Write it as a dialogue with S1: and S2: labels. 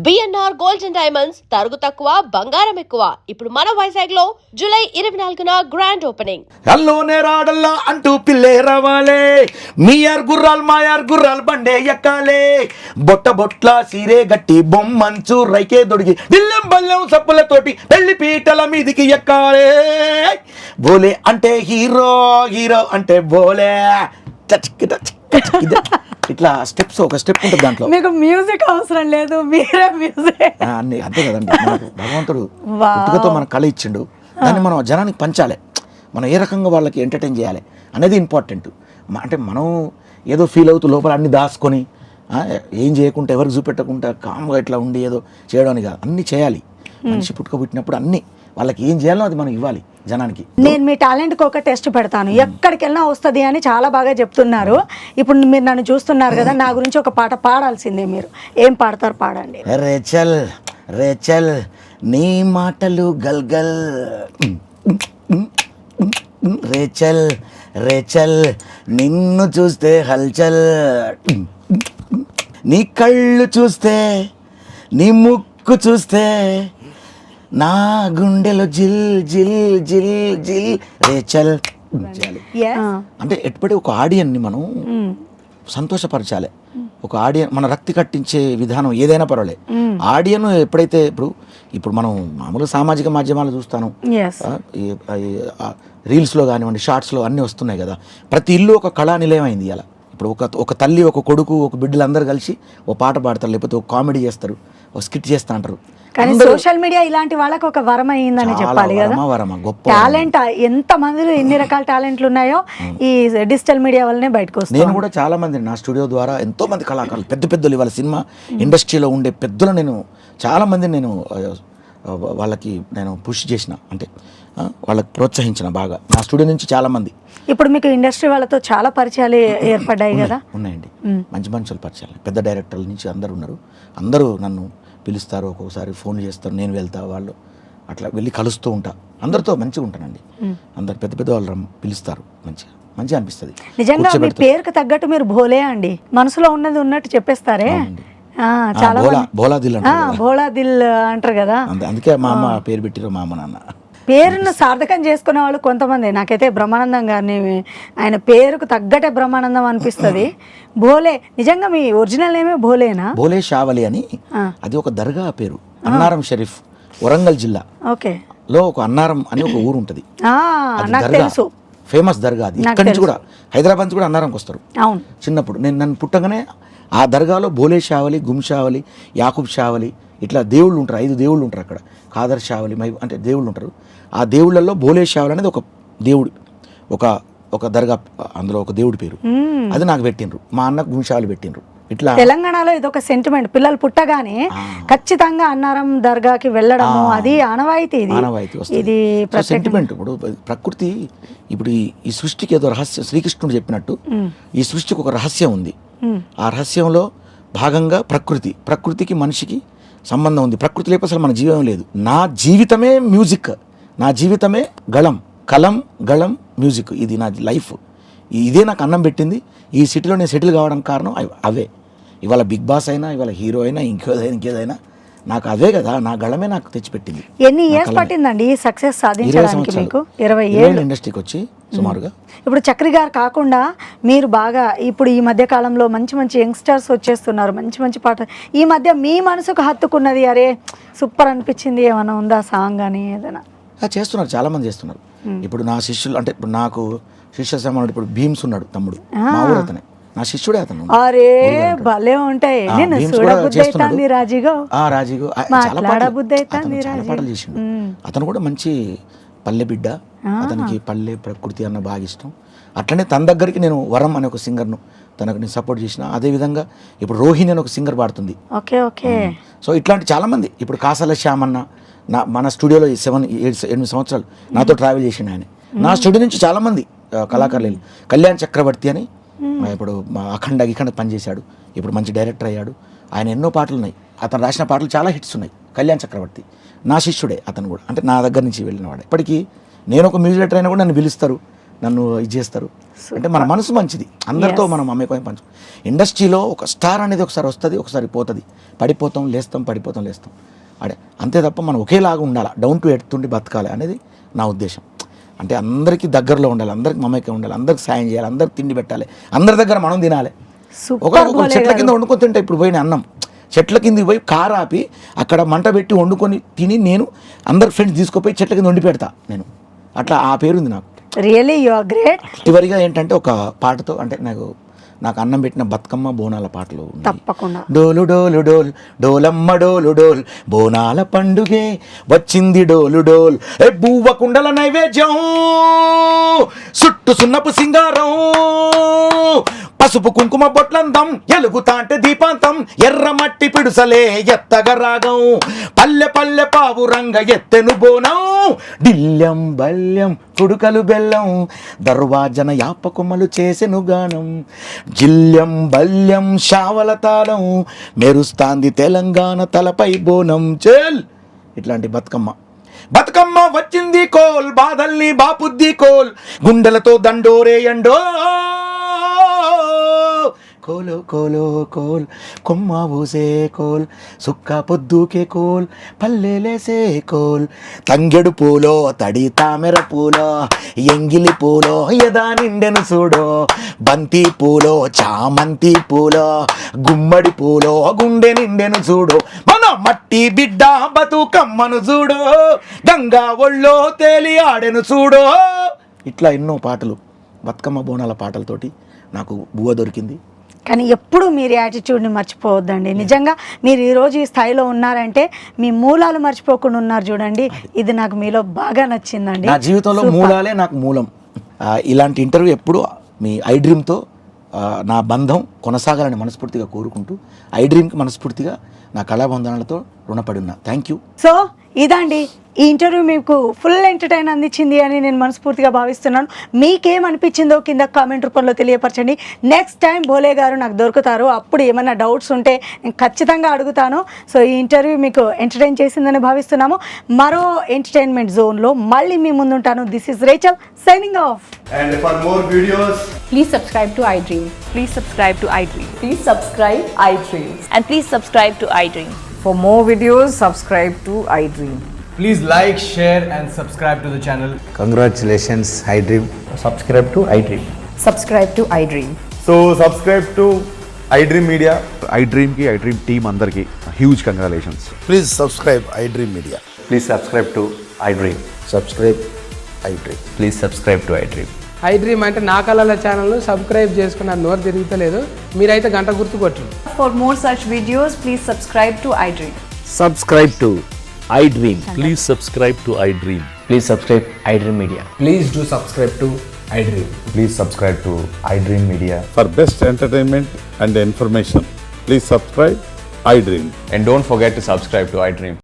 S1: BNR gold and diamonds తరుగు తక్కువ బంగారం ఎక్కువ. ఇప్పుడు మన వైజాగ్ లో జూలై 24న గ్రాండ్ ఓపెనింగ్.
S2: హలో నేరాడల్లా అంటూ పిల్లే రావాలే, మీయార్ గుర్రాల్ మాయార్ గుర్రాల్ బండే ఎక్కాలే, బొట్ట బొట్ల సీరే గట్టి బొమ్మంచు రైకే దొడిగి దిల్లెం బల్లెం సప్పులతోటి పెళ్లి పీటల మీదికి ఎక్కాలే. బోలే అంటే హీరో, హీరో అంటే బోలే. ఇట్లా స్టెప్స్, ఒక స్టెప్ ఉంటుంది దాంట్లో.
S3: మీకు మ్యూజిక్ అవసరం లేదు, మీరే మ్యూజిక్
S2: అన్ని అంతే కదండి. మనకు భగవంతుడు పుట్టుకతో మన కళ ఇచ్చిండు, దాన్ని మనం జనానికి పంచాలి, మనం ఏ రకంగా వాళ్ళకి ఎంటర్టైన్ చేయాలి అనేది ఇంపార్టెంట్. అంటే మనం ఏదో ఫీల్ అవుతూ లోపల అన్ని దాచుకొని ఏం చేయకుండా ఎవరికి చూపెట్టకుండా కామ్గా ఇట్లా ఉండి ఏదో చేయడానికి కాదు, అన్నీ చేయాలి. మనిషి పుట్టుక పుట్టినప్పుడు అన్నీ వాళ్ళకి ఏం చేయాలో అది మనం ఇవ్వాలి జనానికి.
S3: నేను మీ టాలెంట్కి ఒక టెస్ట్ పెడతాను, ఎక్కడికి వెళ్ళినా వస్తుంది అని చాలా బాగా చెప్తున్నారు. ఇప్పుడు మీరు నన్ను చూస్తున్నారు కదా, నా గురించి ఒక పాట పాడాల్సిందే. మీరు ఏం పాడతారు? పాడండి.
S2: రేచల్ రేచల్ నీ మాటలు గల్గల్, రేచల్ రేచల్ నిన్ను చూస్తే హల్చల్, నీ కళ్ళు చూస్తే నీ ముక్కు చూస్తే నా గుండెలో జిల్ జిల్ జిల్ జిల్ రేచల్ చేయాలి. అంటే ఎప్పటి ఒక ఆడియన్ని మనం సంతోషపరచాలి. ఒక ఆడియన్ మన రక్తి కట్టించే విధానం ఏదైనా పర్వాలేదు. ఆడియన్ ఎప్పుడైతే ఇప్పుడు మనం మామూలు సామాజిక మాధ్యమాలు చూస్తాను, రీల్స్లో కానివ్వండి, షార్ట్స్లో అన్నీ వస్తున్నాయి కదా. ప్రతి ఇల్లు ఒక కళా నిలయం అయింది ఇలా. ఇప్పుడు ఒక తల్లి, ఒక కొడుకు, ఒక బిడ్డలు అందరూ కలిసి ఒక పాట పాడతారు, లేకపోతే ఒక కామెడీ చేస్తారు, ఒక స్కిట్ చేస్తా అంటారు.
S3: కానీ సోషల్ మీడియా ఇలాంటి వాళ్ళకి ఒక వరం అయ్యిందని చెప్పాలి కదా. టాలెంట్ ఎంత మందిలో ఎన్ని రకాల టాలెంట్లు ఉన్నాయో ఈ డిజిటల్ మీడియా వల్లనే బయటకు వస్తుంది.
S2: నేను కూడా చాలా మంది నా స్టూడియో ద్వారా ఎంతో మంది కళాకారులు, పెద్ద పెద్దలు, ఇవాళ సినిమా ఇండస్ట్రీలో ఉండే పెద్దలు నేను చాలా మంది వాళ్ళకి నేను పుష్ చేసిన, అంటే వాళ్ళకి ప్రోత్సహించిన బాగా నా స్టూడియో నుంచి చాలా మంది.
S3: ఇప్పుడు మీకు ఇండస్ట్రీ వాళ్ళతో చాలా పరిచయాలు ఏర్పడ్డాయి కదా.
S2: ఉన్నాయండి, మంచి మనుషులు పరిచయాలు, పెద్ద డైరెక్టర్ల నుంచి అందరూ ఉన్నారు. అందరూ నన్ను పిలుస్తారు, ఒక్కొక్కసారి ఫోన్ చేస్తారు, నేను వెళ్తా, వాళ్ళు అట్లా వెళ్ళి కలుస్తూ ఉంటా, అందరితో మంచిగా ఉంటానండి. అందరు పెద్ద పెద్ద వాళ్ళు పిలుస్తారు, మంచిగా అనిపిస్తుంది.
S3: నిజంగా మీ పేరుకి తగ్గట్టు మీరు భోలే అండి, మనసులో ఉన్నది ఉన్నట్టు చెప్పేస్తారే. చాలా
S2: భోలా దిల్
S3: భోలా దిల్ అంటారు కదా,
S2: అందుకే మా అమ్మ పేరు పెట్టిరు, మా అమ్మ నాన్న.
S3: పేరును సార్థకం చేసుకునే వాళ్ళు కొంతమంది. నాకైతే బ్రహ్మానందం గారిని, ఆయన పేరుకు తగ్గట్టే బ్రహ్మానందం అనిపిస్తుంది. భోలే నిజంగా మీ ఒరిజినల్ నేమే భోలేనా?
S2: భోలే షావలి అని, అది ఒక దర్గా పేరు. అన్నారం షరీఫ్, వరంగల్ జిల్లా లో ఒక అన్నారం అని ఒక ఊరు ఉంటుంది, ఫేమస్ దర్గా. అది ఇక్కడి నుంచి కూడా హైదరాబాద్ నుంచి కూడా అన్నారంకి వస్తారు. చిన్నప్పుడు నన్ను పుట్టగానే ఆ దర్గాలో భోలే షావలి, గుమ్ షావలి, యాకూబ్ షావలి ఇట్లా దేవుళ్ళు ఉంటారు, 5 దేవుళ్ళు ఉంటారు అక్కడ. ఖాదర్ షావలి అంటే దేవుళ్ళు ఉంటారు. ఆ దేవుళ్ళల్లో భోలే షావలి అనేది ఒక దేవుడు, ఒక దర్గా, అందులో ఒక దేవుడి పేరు. అది నాకు పెట్టినరు, మా అన్న గుమ్ షావలి పెట్టినరు. ఇట్లా
S3: తెలంగాణలో ఇది ఒక సెంటిమెంట్, పిల్లలు పుట్టగానే ఖచ్చితంగా అన్నారం దర్గాకి వెళ్ళడము అది ఆనవాయితీ. ఇది
S2: సెంటిమెంట్. ఇప్పుడు ప్రకృతి, ఇప్పుడు ఈ సృష్టికి ఏదో రహస్యం, శ్రీకృష్ణుడు చెప్పినట్టు ఈ సృష్టికి ఒక రహస్యం ఉంది. ఆ రహస్యంలో భాగంగా ప్రకృతికి మనిషికి సంబంధం ఉంది. ప్రకృతి లేకపోతే అసలు మన జీవం లేదు. నా జీవితమే మ్యూజిక్, నా జీవితమే కలం గళం మ్యూజిక్. ఇది నా లైఫ్, ఇదే నాకు అన్నం పెట్టింది. ఈ సిటీలో నేను సెటిల్ కావడం కారణం అవే. ఇవాళ బిగ్ బాస్ అయినా, ఇవాళ హీరో అయినా, ఇంకేదైనా నాకు అవే కదా, నా గళమే నాకు తెచ్చిపెట్టింది.
S3: ఎన్ని ఇయర్స్ పట్టిందండి ఈ సక్సెస్ సాధించడానికి మీకు? 20 ఏళ్ళు
S2: ఇండస్ట్రీకి వచ్చి సుమారుగా.
S3: ఇప్పుడు చక్రి గారు కాకుండా మీరు బాగా ఇప్పుడు ఈ మధ్య కాలంలో మంచి యంగ్స్టర్స్ వచ్చేస్తున్నారు, మంచి పాట. ఈ మధ్య మీ మనసుకు హత్తుకున్నది, అరే సూపర్ అనిపించింది ఏమైనా ఉందా సాంగ్ అని ఏదైనా?
S2: చేస్తున్నారు, చాలా మంది చేస్తున్నారు. ఇప్పుడు నా శిష్యులు, అంటే ఇప్పుడు నాకు శిష్య సమానుడు ఇప్పుడు భీమ్స్ ఉన్నాడు, తమ్ముడు, మా ఊరు అతనే, నా శిష్యుడే అతను.
S3: అరే భలే ఉంటాయి. రాజీగో
S2: చాలా పాటలు చేసిండు. అతను కూడా మంచి పల్లె బిడ్డ, అతనికి పల్లె ప్రకృతి అన్న బాగా ఇష్టం. అట్లనే తన దగ్గరికి నేను వరం అనే ఒక సింగర్ను తనకు నేను సపోర్ట్ చేసిన. అదేవిధంగా ఇప్పుడు రోహిణి అని ఒక సింగర్ పాడుతుంది. సో ఇట్లాంటి చాలా మంది. ఇప్పుడు కాసాల శ్యామన్న మన స్టూడియోలో 7-8 సంవత్సరాలు నాతో ట్రావెల్ చేసిండు ఆయన. నా స్టూడియో నుంచి చాలా మంది కళాకారులు. కళ్యాణ్ చక్రవర్తి అని ఇప్పుడు అఖండ పనిచేశాడు, ఇప్పుడు మంచి డైరెక్టర్ అయ్యాడు. ఆయన ఎన్నో పాటలు ఉన్నాయి, అతను రాసిన పాటలు చాలా హిట్స్ ఉన్నాయి. కళ్యాణ్ చక్రవర్తి నా శిష్యుడే, అతను కూడా అంటే నా దగ్గర నుంచి వెళ్ళిన వాడే. ఇప్పటికీ నేను ఒక మ్యూజిక్ డైరెక్టర్ అయినా కూడా నన్ను పిలుస్తారు, నన్ను ఇది చేస్తారు అంటే మన మనసు మంచిది, అందరితో మనం మమేకమై పంచు. ఇండస్ట్రీలో ఒక స్టార్ అనేది ఒకసారి వస్తుంది, ఒకసారి పోతుంది, పడిపోతాం లేస్తాం, పడిపోతాం లేస్తాం అడే అంతే తప్ప మనం ఒకేలాగా ఉండాలి, డౌన్ టు ఎర్త్ ఉండి బతకాలి అనేది నా ఉద్దేశం. అంటే అందరికీ దగ్గరలో ఉండాలి, అందరికి మమేకం ఉండాలి, అందరికి సాయం చేయాలి, అందరికి తిండి పెట్టాలి, అందరి దగ్గర మనం తినాలి. ఒకరికొకరు చెట్ల కింద వండుకొని తింటే ఇప్పుడు పోయిన అన్నం చెట్ల కింద పోయి కారు ఆపి అక్కడ మంట పెట్టి వండుకొని తిని నేను అందరు ఫ్రెండ్స్ తీసుకుపోయి చెట్ల కింద వండి పెడతా నేను. అట్లా ఆ పేరుంది నాకు.
S3: Really you are great.
S2: చివరిగా ఏంటంటే ఒక పాటతో అంటే నాకు అన్నం పెట్టిన బతుకమ్మ బోనాల పాటలు ఉన్నాయి.
S3: తప్పకుండా.
S2: డోలు డోలు డోల్ డోలమ్మ డోలు డోల్ బోనాల పండుగే వచ్చింది డోలు డోల్ ఏ బువ్వ కుండల నైవేద్యం సుట్టు సున్నపు సింగారం పసుపు కుంకుమ బొట్లందం ఎలుగుతాంటే దీపాంతం ఎర్ర మట్టి పిడుసలే ఎత్తగ రాగం పల్లె పల్లె పావు రంగ ఎత్తెను బోనం డిల్లం బల్యం కుడుకలు బెల్లం దర్వాజన యాపకుమలు చేసెను గానం జిల్యం బల్యం శావల తాళం మెరుస్తాంది తెలంగాణ తలపై బోనం చేల్. ఇట్లాంటి బతుకమ్మ వచ్చింది కోల్ బాధల్ని బాపుద్ది కోల్ గుండెలతో దండోరేయండో కోలో కోలో కోల్ కొమ్మ ఊసే కోల్ సుక్క పొద్దుకే కోల్ పల్లెలేసే కోల్ తంగెడు పూలో తడి తామెర పూలో ఎంగిలి పూలో ఎదా నిండెను చూడో బంతి పూలో చామంతి పూలో గుమ్మడి పూలో గుండె నిండెను చూడో మన మట్టి బిడ్డ బతుకమ్మను చూడో గంగా ఒళ్ళో తేలి ఆడెను చూడో. ఇట్లా ఎన్నో పాటలు బతుకమ్మ బోనాల పాటలతోటి నాకు బువ్వ దొరికింది.
S3: కానీ ఎప్పుడు మీరు యాటిట్యూడ్ని మర్చిపోవద్దండి. నిజంగా మీరు ఈరోజు ఈ స్థాయిలో ఉన్నారంటే మీ మూలాలు మర్చిపోకుండా ఉన్నారు చూడండి. ఇది నాకు మీలో బాగా నచ్చిందండి.
S2: నా జీవితంలో మూలాలే నాకు మూలం. ఇలాంటి ఇంటర్వ్యూ ఎప్పుడు మీ ఐ డ్రీమ్తో నా బంధం కొనసాగాలని మనస్ఫూర్తిగా కోరుకుంటూ ఐ డ్రీమ్కి మనస్ఫూర్తిగా నా కళాబంధనాలతో రుణపడి ఉన్నా. Thank you.
S3: సో ఇదండి ఈ ఇంటర్వ్యూ మీకు ఫుల్ ఎంటర్టైన్ అందించింది అని నేను మనస్ఫూర్తిగా భావిస్తున్నాను. మీకేమనిపించిందో కింద కామెంట్ రూపంలో తెలియపరచండి. నెక్స్ట్ టైం భోలే గారు నాకు దొరుకుతారు, అప్పుడు ఏమైనా డౌట్స్ ఉంటే నేను ఖచ్చితంగా అడుగుతాను. సో ఈ ఇంటర్వ్యూ మీకు ఎంటర్టైన్ చేసిందని భావిస్తున్నాము. మరో ఎంటర్టైన్మెంట్ జోన్లో మళ్ళీ మీ ముందుంటాను. This is Rachel signing off.
S4: And for more videos,
S5: Please subscribe to iDream.
S6: Please subscribe to iDream.
S5: Please subscribe iDream.
S6: And please subscribe to iDream.
S7: For more videos, subscribe to iDream.
S4: please like, share and subscribe to the channel.
S8: Congratulations, iDream.
S4: Subscribe to iDream.
S5: Subscribe to iDream.
S4: So subscribe to iDream Media.
S9: iDream ki iDream team andarki huge congratulations.
S8: Please subscribe iDream Media.
S10: Please subscribe to iDream.
S8: Subscribe iDream.
S10: Please subscribe to iDream.
S11: iDream అంటే నా కళల ఛానల్ను subscribe చేసుకున్న నోరు తిరుగుతలేదు, మీరైతే గంట గుర్తు కొట్టండి.
S6: For more such videos, please subscribe to iDream.
S10: Subscribe to iDream.
S12: Please subscribe to iDream.
S10: Please subscribe iDream Media.
S4: Please do subscribe to iDream.
S10: Please subscribe to iDream Media.
S9: For best entertainment and information, please subscribe iDream.
S10: And don't forget to subscribe to iDream.